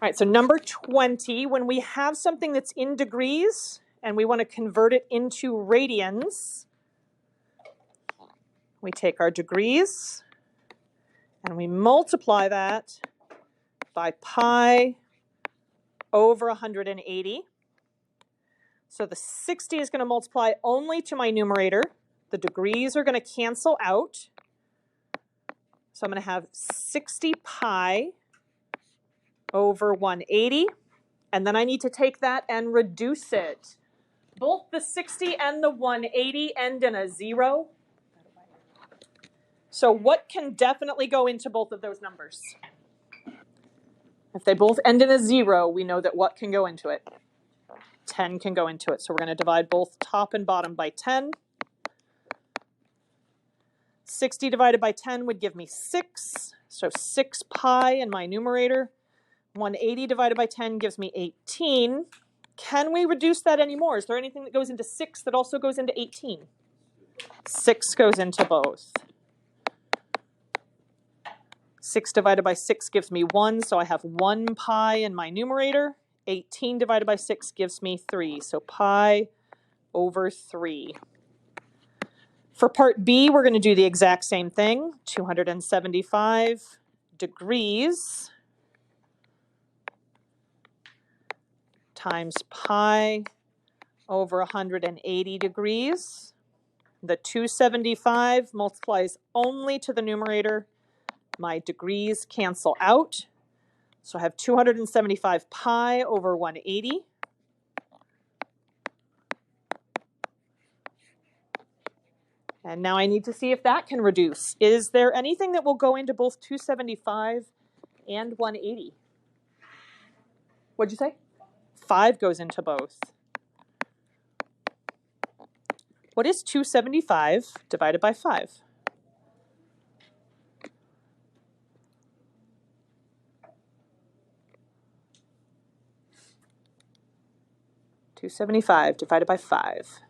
All right, so number 20, when we have something that's in degrees and we want to convert it into radians, we take our degrees and we multiply that by pi over 180. So the 60 is going to multiply only to my numerator. The degrees are going to cancel out. So I'm going to have 60 pi over 180. And then I need to take that and reduce it. Both the 60 and the 180 end in a 0. So what can definitely go into both of those numbers? If they both end in a 0, we know that what can go into it? 10 can go into it. So we're going to divide both top and bottom by 10. 60 divided by 10 would give me 6. So 6 pi in my numerator. 180 divided by 10 gives me 18. Can we reduce that anymore? Is there anything that goes into 6 that also goes into 18? 6 goes into both. 6 divided by 6 gives me 1, so I have 1 pi in my numerator. 18 divided by 6 gives me 3, so pi over 3. For part B, we're going to do the exact same thing. 275 degrees times pi over 180 degrees. The 275 multiplies only to the numerator. My degrees cancel out. So I have 275 pi over 180. And now I need to see if that can reduce. Is there anything that will go into both 275 and 180? What'd you say? 5 goes into both. What is 275 divided by 5? $275 divided by 5.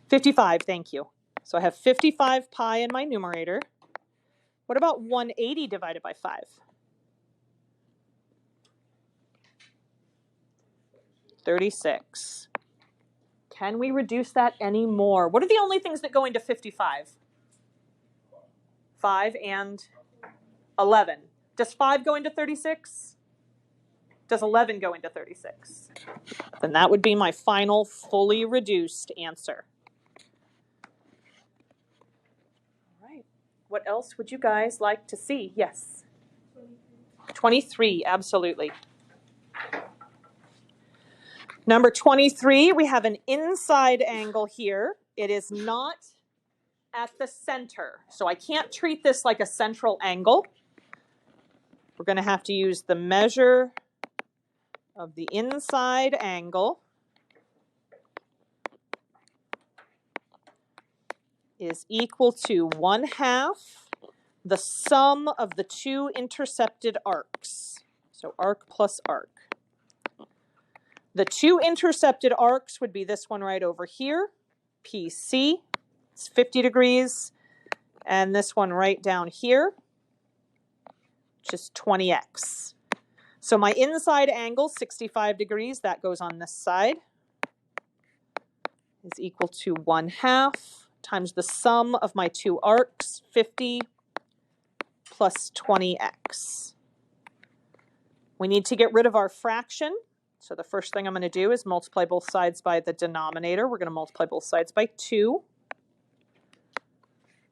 55, thank you. So I have 55 pi in my numerator. What about 180 divided by 5? 36. Can we reduce that any more? What are the only things that go into 55? 5 and 11. Does 5 go into 36? Does 11 go into 36? Then that would be my final fully reduced answer. All right. What else would you guys like to see? Yes. 23, absolutely. Number 23, we have an inside angle here. It is not at the center, so I can't treat this like a central angle. We're going to have to use the measure of the inside angle is equal to 1/2 the sum of the two intercepted arcs. So arc plus arc. The two intercepted arcs would be this one right over here, PC, it's 50 degrees, and this one right down here, which is 20x. So my inside angle, 65 degrees, that goes on this side, is equal to 1/2 times the sum of my two arcs, 50 plus 20x. We need to get rid of our fraction. So the first thing I'm going to do is multiply both sides by the denominator. We're going to multiply both sides by 2.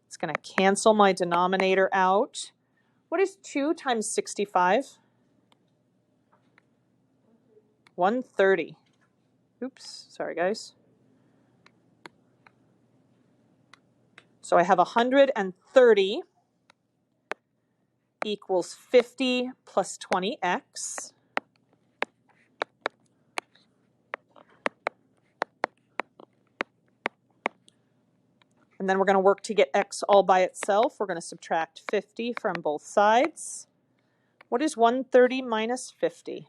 It's going to cancel my denominator out. What is 2 times 65? 130. Oops, sorry guys. So I have 130 equals 50 plus 20x. And then we're going to work to get x all by itself. We're going to subtract 50 from both sides. What is 130 minus 50?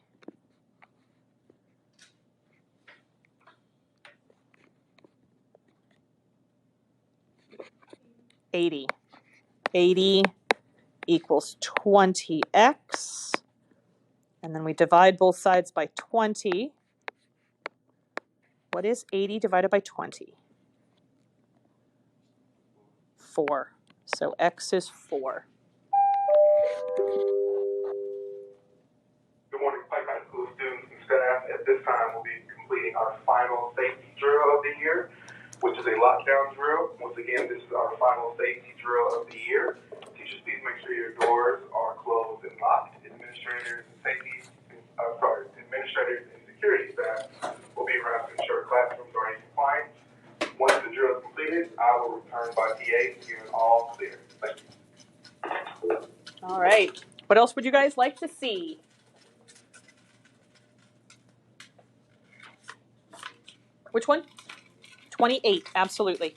80. 80 equals 20x. And then we divide both sides by 20. What is 80 divided by 20? 4. So x is 4. Good morning, Pike High School students and staff. At this time, we'll be completing our final safety drill of the year, which is a lockdown drill. Once again, this is our final safety drill of the year. Teachers, please make sure your doors are closed and locked. Administrators and security staff will be around to ensure classrooms are in compliance. Once the drill is completed, I will return by PA to give it all clear. Thank you. All right. What else would you guys like to see? Which one? 28, absolutely.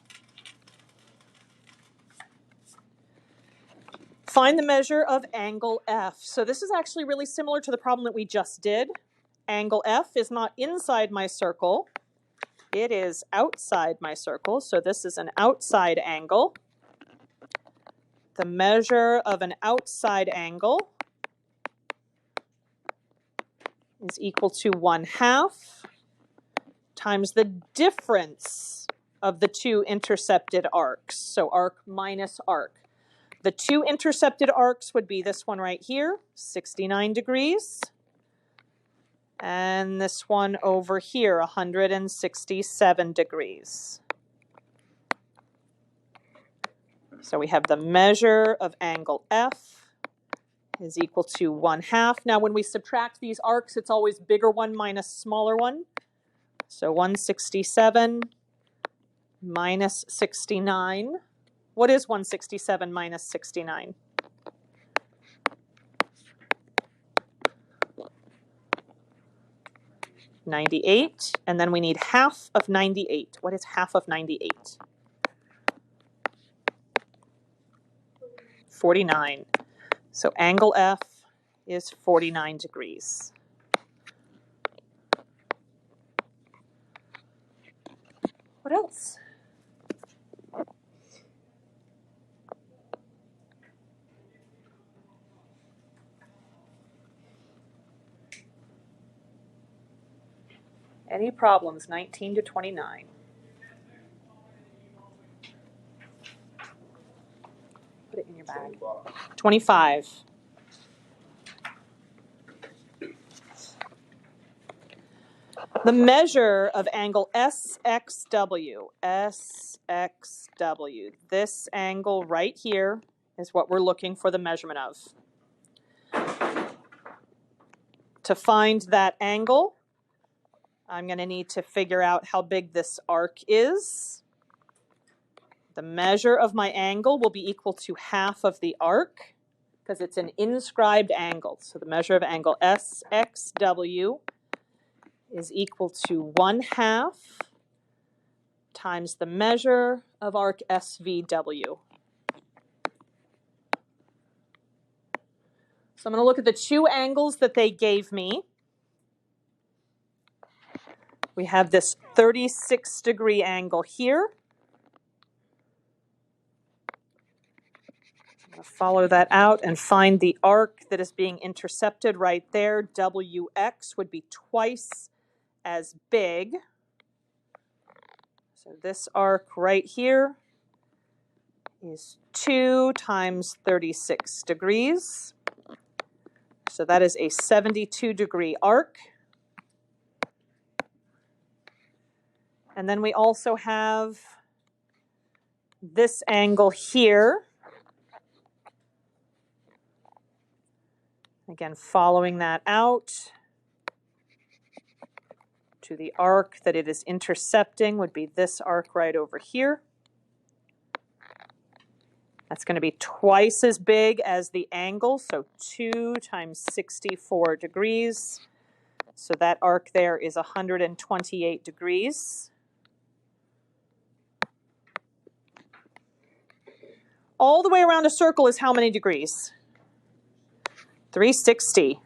Find the measure of angle F. So this is actually really similar to the problem that we just did. Angle F is not inside my circle. It is outside my circle. So this is an outside angle. The measure of an outside angle is equal to 1/2 times the difference of the two intercepted arcs. So arc minus arc. The two intercepted arcs would be this one right here, 69 degrees. And this one over here, 167 degrees. So we have the measure of angle F is equal to 1/2. Now when we subtract these arcs, it's always bigger one minus smaller one. So 167 minus 69. What is 167 minus 69? $98, and then we need half of 98. What is half of 98? 49. So angle F is 49 degrees. What else? Any problems, 19 to 29? Put it in your bag. 25. The measure of angle SXW. SXW. This angle right here is what we're looking for the measurement of. To find that angle, I'm going to need to figure out how big this arc is. The measure of my angle will be equal to half of the arc because it's an inscribed angle. So the measure of angle SXW is equal to 1/2 times the measure of arc SVW. So I'm going to look at the two angles that they gave me. We have this 36-degree angle here. I'm going to follow that out and find the arc that is being intercepted right there. WX would be twice as big. So this arc right here is 2 times 36 degrees. So that is a 72-degree arc. And then we also have this angle here. Again, following that out to the arc that it is intercepting would be this arc right over here. That's going to be twice as big as the angle, so 2 times 64 degrees. So that arc there is 128 degrees. All the way around a circle is how many degrees? 360.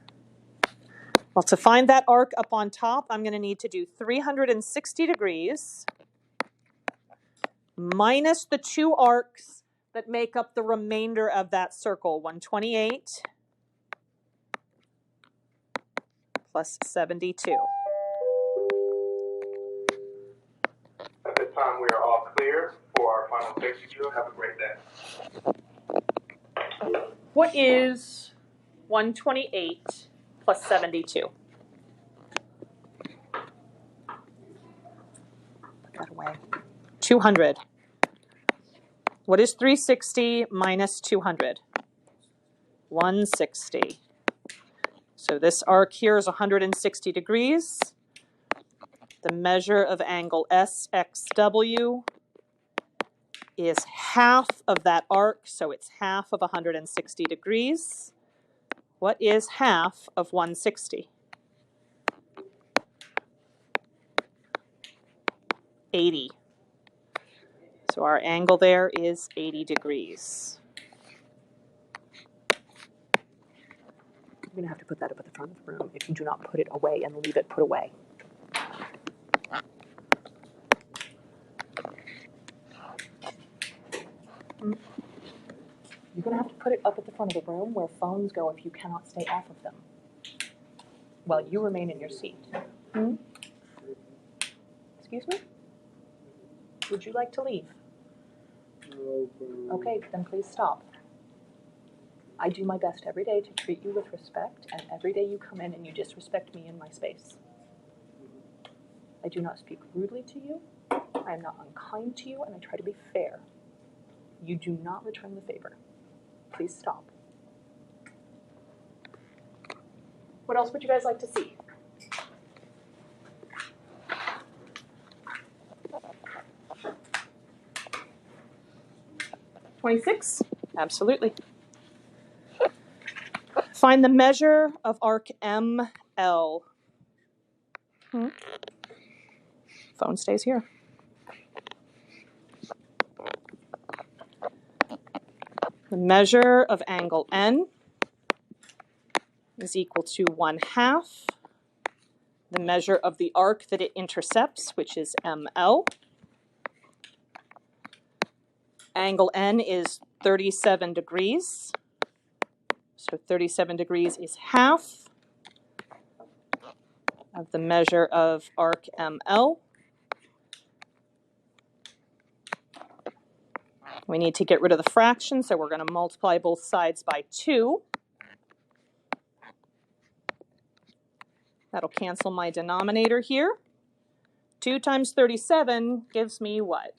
Well, to find that arc up on top, I'm going to need to do 360 degrees minus the two arcs that make up the remainder of that circle, 128 plus 72. At this time, we are all clear for our final safety drill. Have a great day. What is 128 plus 72? Put that away. 200. What is 360 minus 200? 160. So this arc here is 160 degrees. The measure of angle SXW is half of that arc, so it's half of 160 degrees. What is half of 160? 80. So our angle there is 80 degrees. You're going to have to put that up at the front of the room if you do not put it away and leave it put away. You're going to have to put it up at the front of the room where phones go if you cannot stay off of them while you remain in your seat. Excuse me? Would you like to leave? Okay, then please stop. I do my best every day to treat you with respect, and every day you come in and you disrespect me in my space. I do not speak rudely to you, I am not unkind to you, and I try to be fair. You do not return the favor. Please stop. What else would you guys like to see? $26? Absolutely. Find the measure of arc ML. Phone stays here. The measure of angle N is equal to 1/2 the measure of the arc that it intercepts, which is ML. Angle N is 37 degrees. So 37 degrees is half of the measure of arc ML. We need to get rid of the fraction, so we're going to multiply both sides by 2. That'll cancel my denominator here. 2 times 37 gives me what?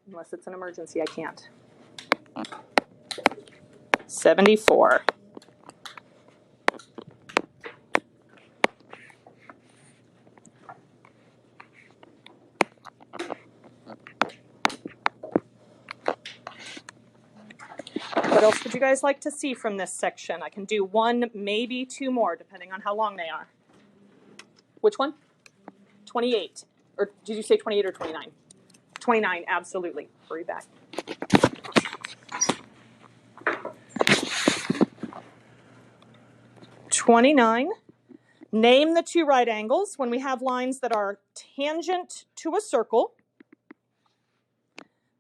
Unless it's an emergency, I can't. 74. What else would you guys like to see from this section? I can do 1, maybe 2 more, depending on how long they are. Which one? 28. Or did you say 28 or 29? 29, absolutely. Hurry back. $29. Name the 2 right angles when we have lines that are tangent to a circle.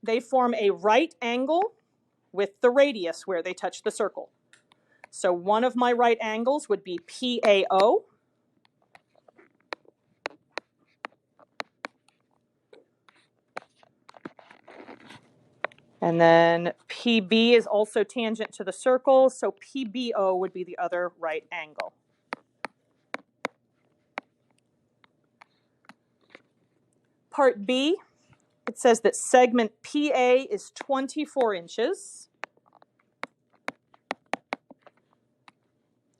They form a right angle with the radius where they touch the circle. So one of my right angles would be PAO. And then PB is also tangent to the circle, so PBO would be the other right angle. Part B, it says that segment PA is 24 inches.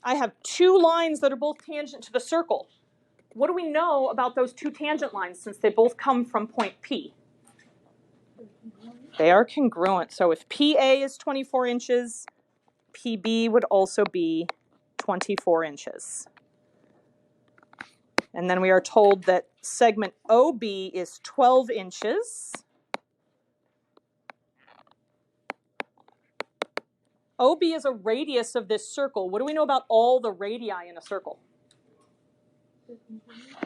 I have 2 lines that are both tangent to the circle. What do we know about those 2 tangent lines since they both come from point P? They are congruent. So if PA is 24 inches, PB would also be 24 inches. And then we are told that segment OB is 12 inches. OB is a radius of this circle. What do we know about all the radii in a circle?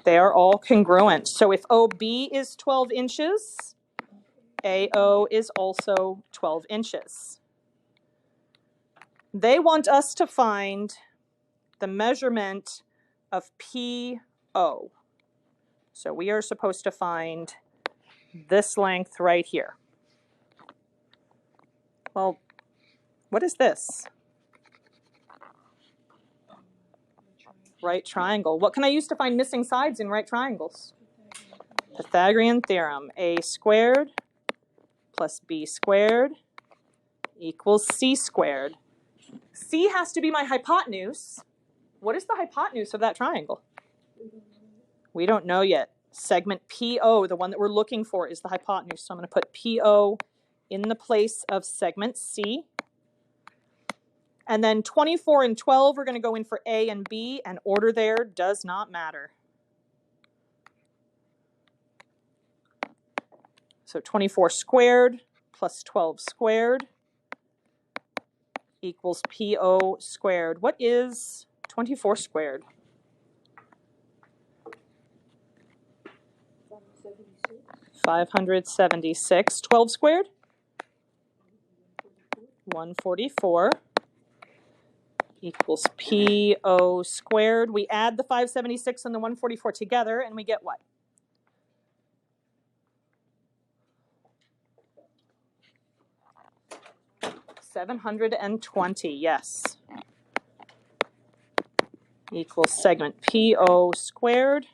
They are all congruent. So if OB is 12 inches, AO is also 12 inches. They want us to find the measurement of PO. So we are supposed to find this length right here. Well, what is this? Right triangle. What can I use to find missing sides in right triangles? Pythagorean theorem. A squared plus b squared equals c squared. C has to be my hypotenuse. What is the hypotenuse of that triangle? We don't know yet. Segment PO, the one that we're looking for, is the hypotenuse. So I'm going to put PO in the place of segment C. And then 24 and 12 are going to go in for A and B, and order there does not matter. So 24 squared plus 12 squared equals PO squared. What is 24 squared? 576. 12 squared? 144 equals PO squared. We add the 576 and the 144 together, and we get what? $720, yes. Equals segment PO squared.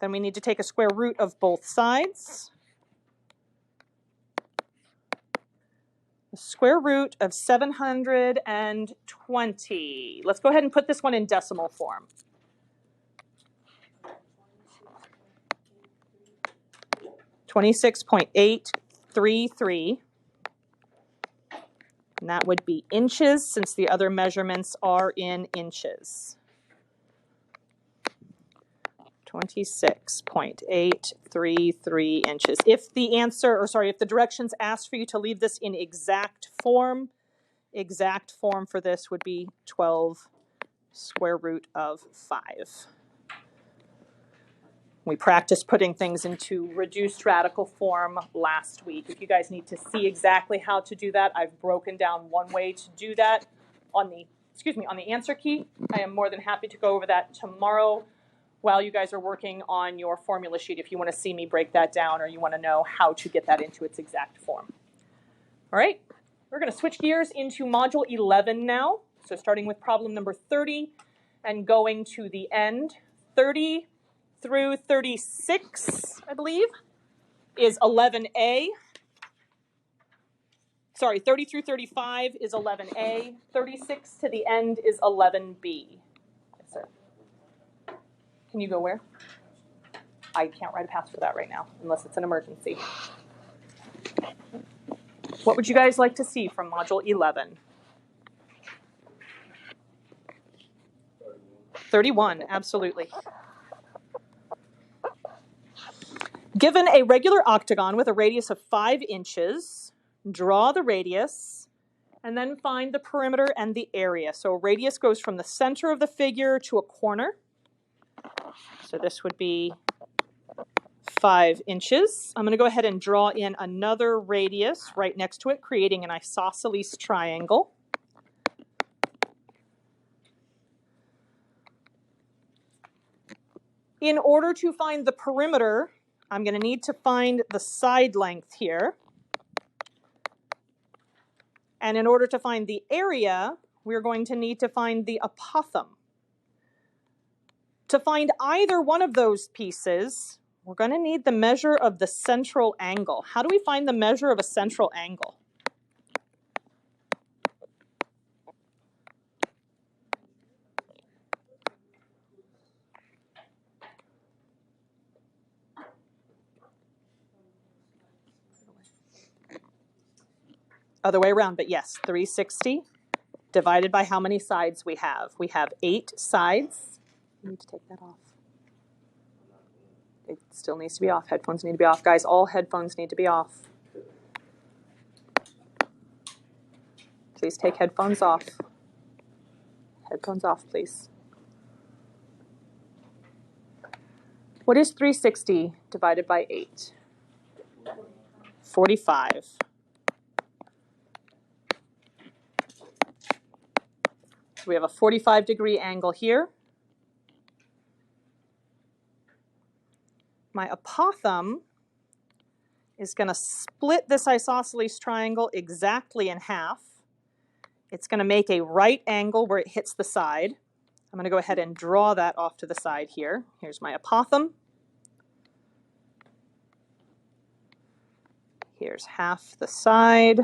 Then we need to take a square root of both sides. The square root of 720. Let's go ahead and put this one in decimal form. .833. And that would be inches, since the other measurements are in inches. 26.833 inches. If the answer, or sorry, if the directions ask for you to leave this in exact form for this would be 12 square root of 5. We practiced putting things into reduced radical form last week. If you guys need to see exactly how to do that, I've broken down one way to do that on the answer key. I am more than happy to go over that tomorrow while you guys are working on your formula sheet if you want to see me break that down or you want to know how to get that into its exact form. All right, we're going to switch gears into Module 11 now. So starting with problem number 30 and going to the end. 30 through 36, I believe, is 11A. Sorry, 30 through 35 is 11A. 36 to the end is 11B. Yes, sir. Can you go where? I can't write a pass for that right now, unless it's an emergency. What would you guys like to see from Module 11? 31, absolutely. Given a regular octagon with a radius of 5 inches, draw the radius, and then find the perimeter and the area. So radius goes from the center of the figure to a corner. So this would be 5 inches. I'm going to go ahead and draw in another radius right next to it, creating an isosceles triangle. In order to find the perimeter, I'm going to need to find the side length here. And in order to find the area, we're going to need to find the apothem. To find either one of those pieces, we're going to need the measure of the central angle. How do we find the measure of a central angle? Other way around, but yes, 360 divided by how many sides we have. We have 8 sides. You need to take that off. It still needs to be off. Headphones need to be off. Guys, all headphones need to be off. Please take headphones off. Headphones off, please. What is 360 divided by 8? 45. So we have a 45-degree angle here. My apothem is going to split this isosceles triangle exactly in half. It's going to make a right angle where it hits the side. I'm going to go ahead and draw that off to the side here. Here's my apothem. Here's half the side.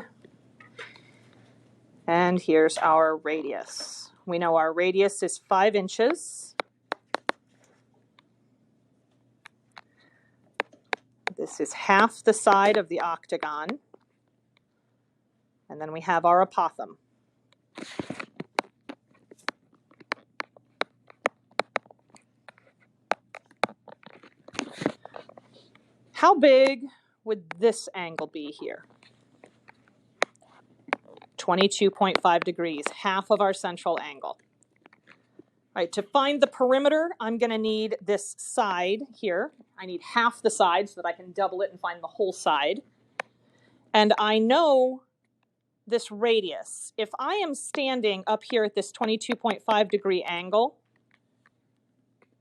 And here's our radius. We know our radius is 5 inches. This is half the side of the octagon. And then we have our apothem. How big would this angle be here? 22.5 degrees, half of our central angle. All right, to find the perimeter, I'm going to need this side here. I need half the side so that I can double it and find the whole side. And I know this radius. If I am standing up here at this 22.5 degree angle,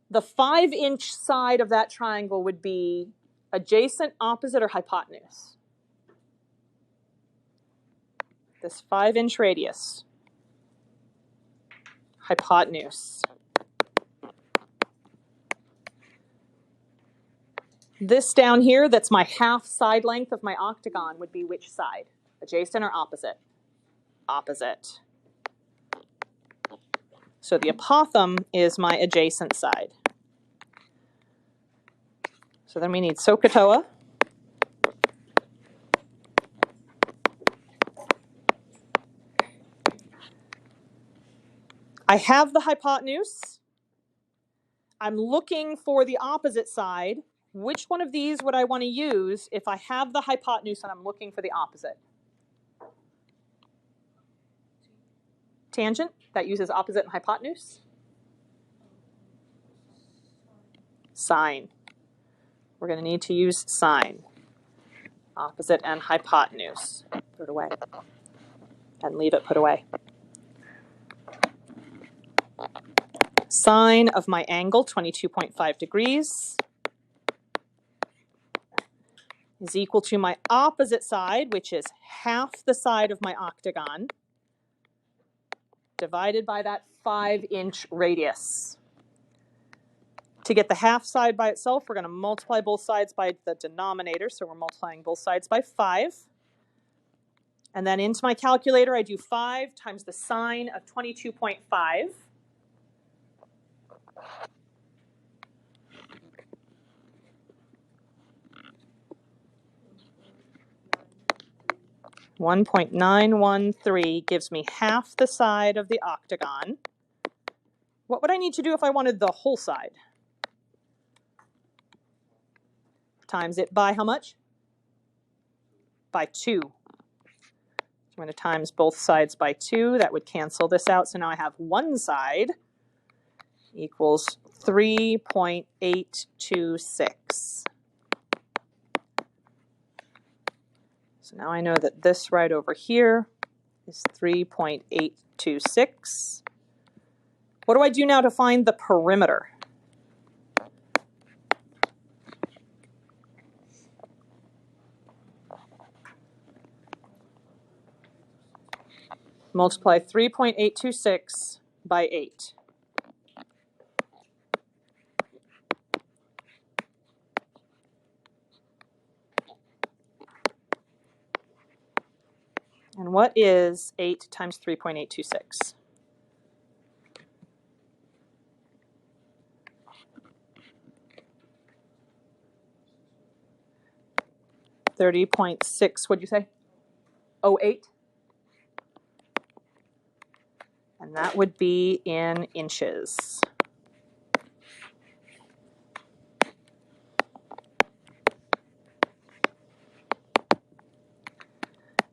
the 5-inch side of that triangle would be adjacent, opposite, or hypotenuse. This 5-inch radius. Hypotenuse. This down here, that's my half side length of my octagon, would be which side? Adjacent or opposite? Opposite. So the apothem is my adjacent side. So then we need SOHCAHTOA. I have the hypotenuse. I'm looking for the opposite side. Which one of these would I want to use if I have the hypotenuse and I'm looking for the opposite? Tangent, that uses opposite and hypotenuse. Sine. We're going to need to use sine. Opposite and hypotenuse. Put it away. And leave it put away. Sine of my angle, 22.5 degrees, is equal to my opposite side, which is half the side of my octagon, divided by that 5-inch radius. To get the half side by itself, we're going to multiply both sides by the denominator, so we're multiplying both sides by 5. And then into my calculator, I do 5 times the sine of 22.5. .913 gives me half the side of the octagon. What would I need to do if I wanted the whole side? Times it by how much? By 2. So I'm going to times both sides by 2. That would cancel this out. So now I have one side equals 3.826. So now I know that this right over here is 3.826. What do I do now to find the perimeter? Multiply 3.826 by 8. And what is 8 times 3.826? .6, what'd you say? 08? And that would be in inches.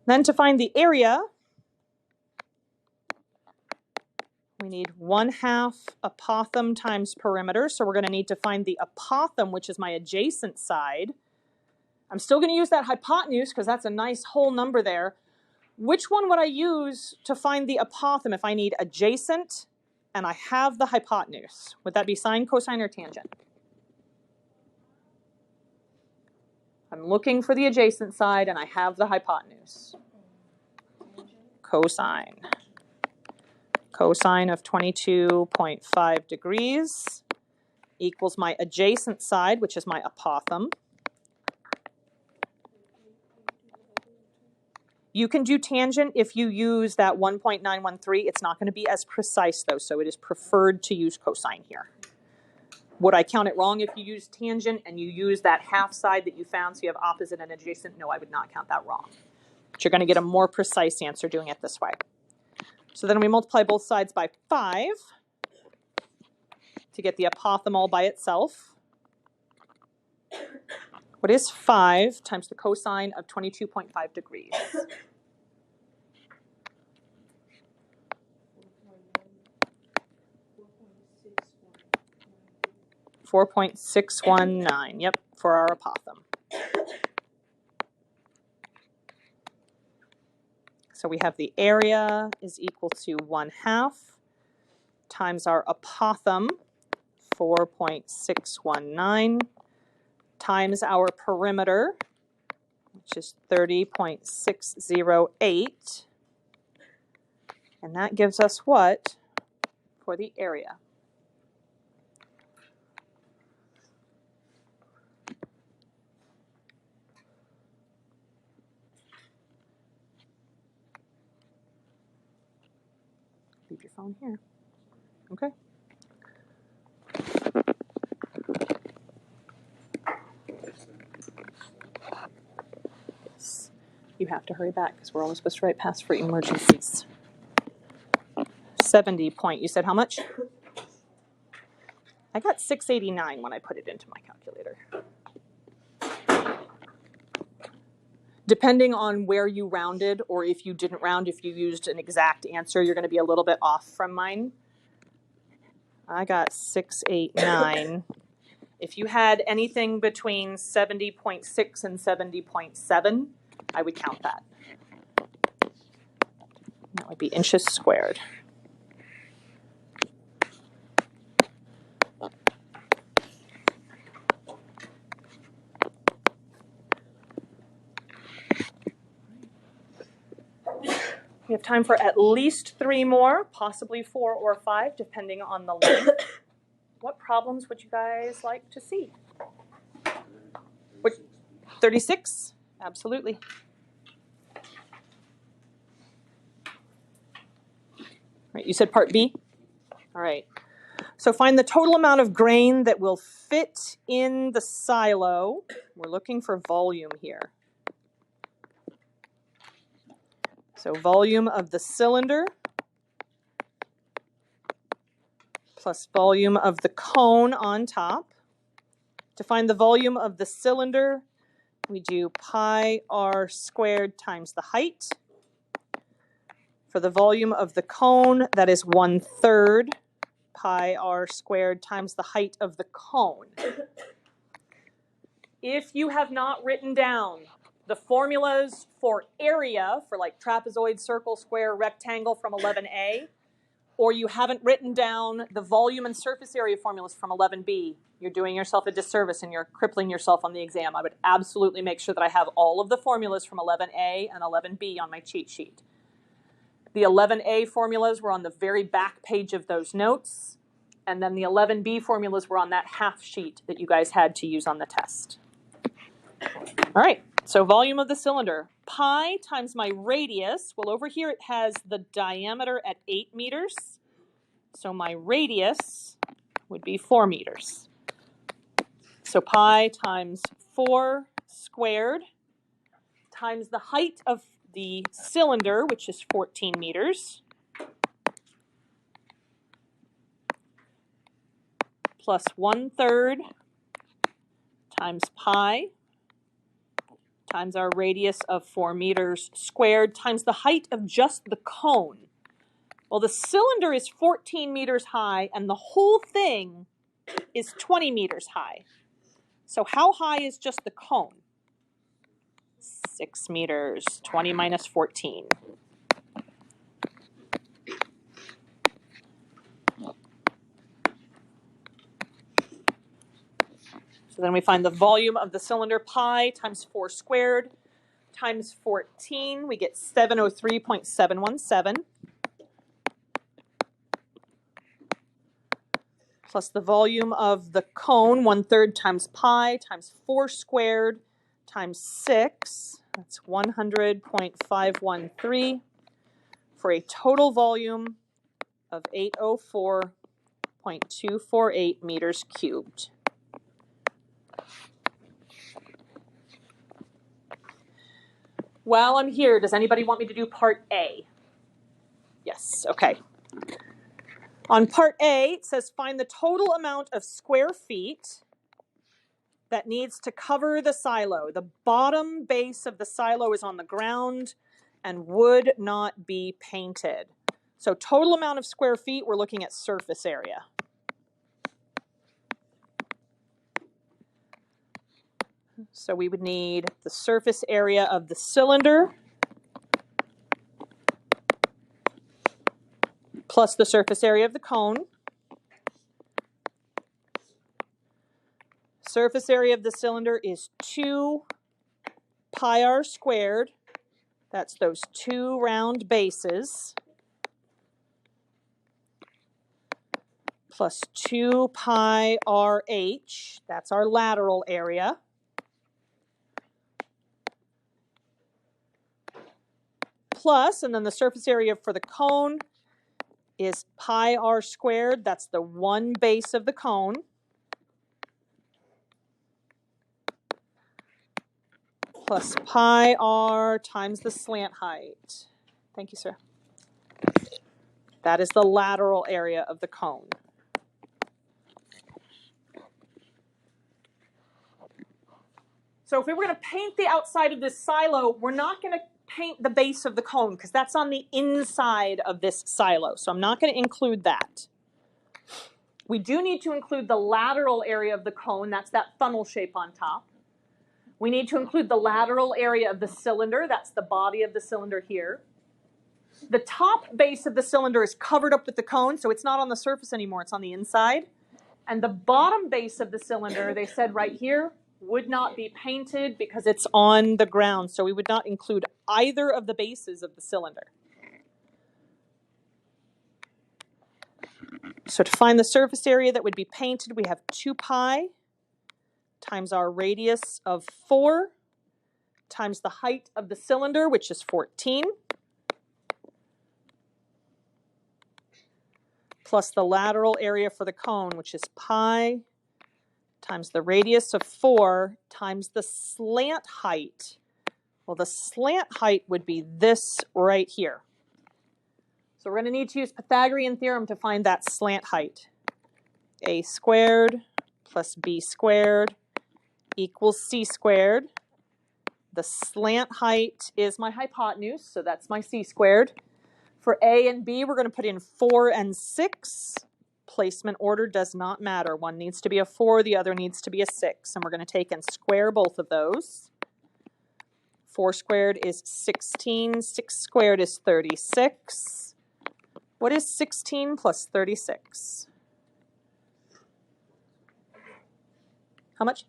Then to find the area, we need 1/2 apothem times perimeter. So we're going to need to find the apothem, which is my adjacent side. I'm still going to use that hypotenuse because that's a nice whole number there. Which one would I use to find the apothem if I need adjacent and I have the hypotenuse? Would that be sine, cosine, or tangent? I'm looking for the adjacent side and I have the hypotenuse. Cosine. Cosine of 22.5 degrees equals my adjacent side, which is my apothem. You can do tangent if you use that 1.913. It's not going to be as precise, though, so it is preferred to use cosine here. Would I count it wrong if you use tangent and you use that half side that you found, so you have opposite and adjacent? No, I would not count that wrong. But you're going to get a more precise answer doing it this way. So then we multiply both sides by 5 to get the apothem all by itself. What is 5 times the cosine of 22.5 degrees? 4.619. Yep, for our apothem. So we have the area is equal to 1/2 times our apothem, 4.619, times our perimeter, which is 30.608. And that gives us what for the area? Leave your phone here. Okay. Yes. You have to hurry back because we're only supposed to write past for emergencies. 70 point. You said how much? I got 689 when I put it into my calculator. Depending on where you rounded, or if you didn't round, if you used an exact answer, you're going to be a little bit off from mine. I got 689. If you had anything between 70.6 and 70.7, I would count that. That would be inches squared. We have time for at least 3 more, possibly 4 or 5, depending on the length. What problems would you guys like to see? 36? Absolutely. Right, you said part B? All right. So find the total amount of grain that will fit in the silo. We're looking for volume here. So volume of the cylinder plus volume of the cone on top. To find the volume of the cylinder, we do pi r squared times the height. For the volume of the cone, that is 1/3 pi r squared times the height of the cone. If you have not written down the formulas for area, for like trapezoid, circle, square, rectangle from 11A, or you haven't written down the volume and surface area formulas from 11B, you're doing yourself a disservice and you're crippling yourself on the exam. I would absolutely make sure that I have all of the formulas from 11A and 11B on my cheat sheet. The 11A formulas were on the very back page of those notes, and then the 11B formulas were on that half sheet that you guys had to use on the test. All right. So volume of the cylinder, pi times my radius. Well, over here it has the diameter at 8 meters. So my radius would be 4 meters. So pi times 4 squared times the height of the cylinder, which is 14 meters, plus 1/3 times pi times our radius of 4 meters squared times the height of just the cone. Well, the cylinder is 14 meters high and the whole thing is 20 meters high. So how high is just the cone? 6 meters. 20 minus 14. So then we find the volume of the cylinder, pi times 4 squared times 14. We get 703.717. Plus the volume of the cone, 1/3 times pi times 4 squared times 6. That's 100.513 for a total volume of 804.248 meters cubed. While I'm here, does anybody want me to do part A? Yes, okay. On part A, it says find the total amount of square feet that needs to cover the silo. The bottom base of the silo is on the ground and would not be painted. So total amount of square feet, we're looking at surface area. So we would need the surface area of the cylinder plus the surface area of the cone. Surface area of the cylinder is 2 pi r squared. That's those 2 round bases. Plus 2 pi RH. That's our lateral area. Plus, and then the surface area for the cone is pi r squared. That's the 1 base of the cone. Plus pi r times the slant height. Thank you, sir. That is the lateral area of the cone. So if we were going to paint the outside of this silo, we're not going to paint the base of the cone because that's on the inside of this silo. So I'm not going to include that. We do need to include the lateral area of the cone. That's that funnel shape on top. We need to include the lateral area of the cylinder. That's the body of the cylinder here. The top base of the cylinder is covered up with the cone, so it's not on the surface anymore. It's on the inside. And the bottom base of the cylinder, they said right here, would not be painted because it's on the ground. So we would not include either of the bases of the cylinder. So to find the surface area that would be painted, we have 2 pi times our radius of 4 times the height of the cylinder, which is 14, plus the lateral area for the cone, which is pi times the radius of 4 times the slant height. Well, the slant height would be this right here. So we're going to need to use Pythagorean theorem to find that slant height. A squared plus b squared equals c squared. The slant height is my hypotenuse, so that's my c squared. For a and b, we're going to put in 4 and 6. Placement order does not matter. One needs to be a 4, the other needs to be a 6. And we're going to take and square both of those. 4 squared is 16. 6 squared is 36. What is 16 plus 36? How much?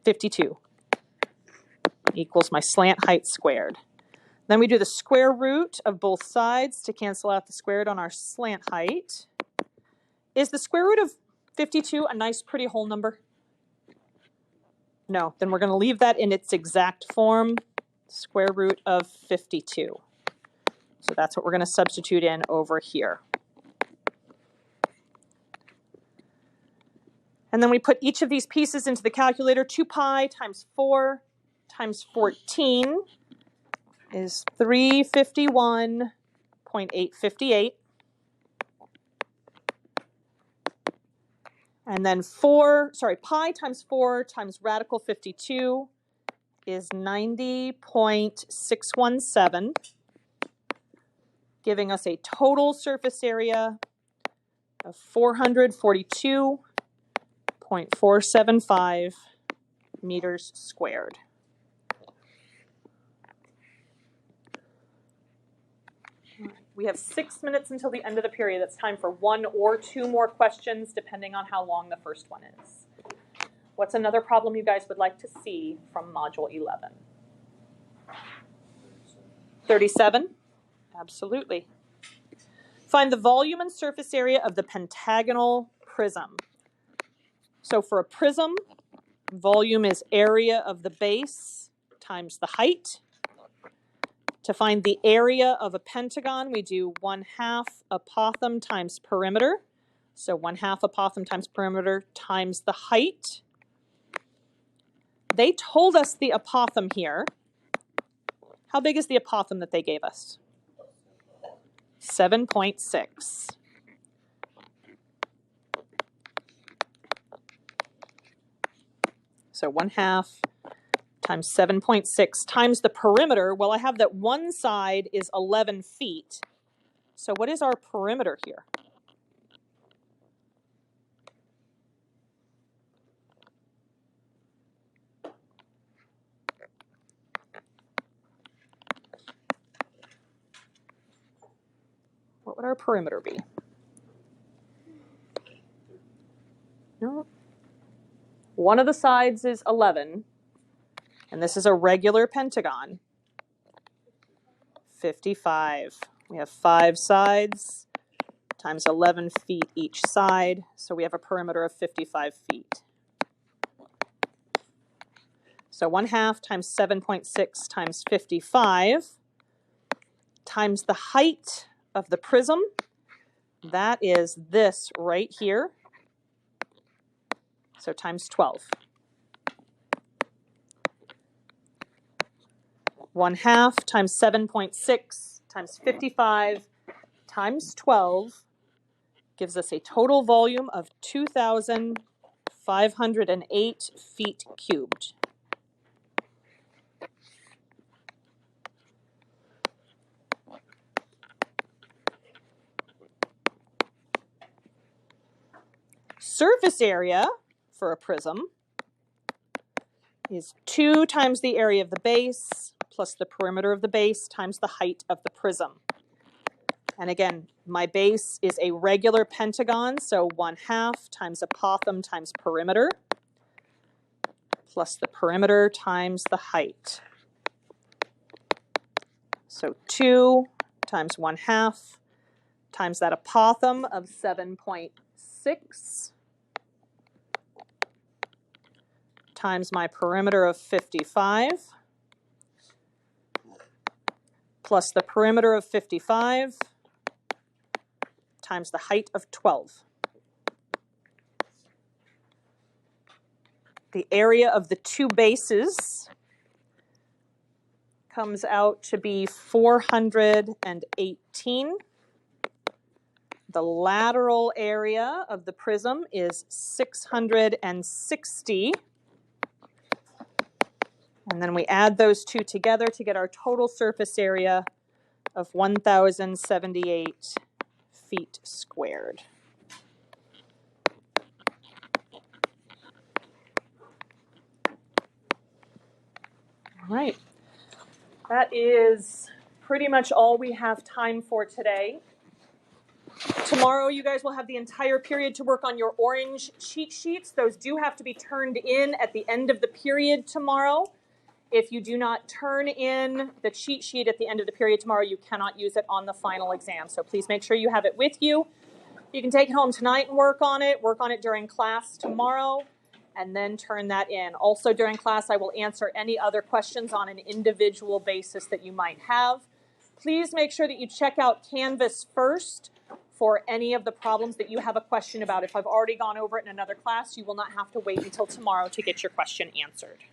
52 equals my slant height squared. Then we do the square root of both sides to cancel out the squared on our slant height. Is the square root of 52 a nice, pretty whole number? No, then we're going to leave that in its exact form, square root of 52. So that's what we're going to substitute in over here. And then we put each of these pieces into the calculator. 2 pi times 4 times 14 is 351.858. And then pi times 4 times radical 52 is 90.617, giving us a total surface area of 442.475 meters squared. We have 6 minutes until the end of the period. That's time for 1 or 2 more questions, depending on how long the first one is. What's another problem you guys would like to see from Module 11? 37? Absolutely. Find the volume and surface area of the pentagonal prism. So for a prism, volume is area of the base times the height. To find the area of a pentagon, we do 1/2 apothem times perimeter. So 1/2 apothem times perimeter times the height. They told us the apothem here. How big is the apothem that they gave us? 7.6. So 1/2 times 7.6 times the perimeter. Well, I have that one side is 11 feet. So what is our perimeter here? What would our perimeter be? No. One of the sides is 11, and this is a regular pentagon. 55. We have 5 sides times 11 feet each side, so we have a perimeter of 55 feet. So 1/2 times 7.6 times 55 times the height of the prism. That is this right here. So times 12. 1/2 times 7.6 times 55 times 12 gives us a total volume of 2,508 feet cubed. Surface area for a prism is 2 times the area of the base plus the perimeter of the base times the height of the prism. And again, my base is a regular pentagon, so 1/2 times apothem times perimeter plus the perimeter times the height. So 2 times 1/2 times that apothem of 7.6 times my perimeter of 55 plus the perimeter of 55 times the height of 12. The area of the two bases comes out to be 418. The lateral area of the prism is 660. And then we add those two together to get our total surface area of 1,078 feet squared. All right. That is pretty much all we have time for today. Tomorrow, you guys will have the entire period to work on your orange cheat sheets. Those do have to be turned in at the end of the period tomorrow. If you do not turn in the cheat sheet at the end of the period tomorrow, you cannot use it on the final exam. So please make sure you have it with you. You can take it home tonight and work on it during class tomorrow, and then turn that in. Also during class, I will answer any other questions on an individual basis that you might have. Please make sure that you check out Canvas first for any of the problems that you have a question about. If I've already gone over it in another class, you will not have to wait until tomorrow to get your question answered.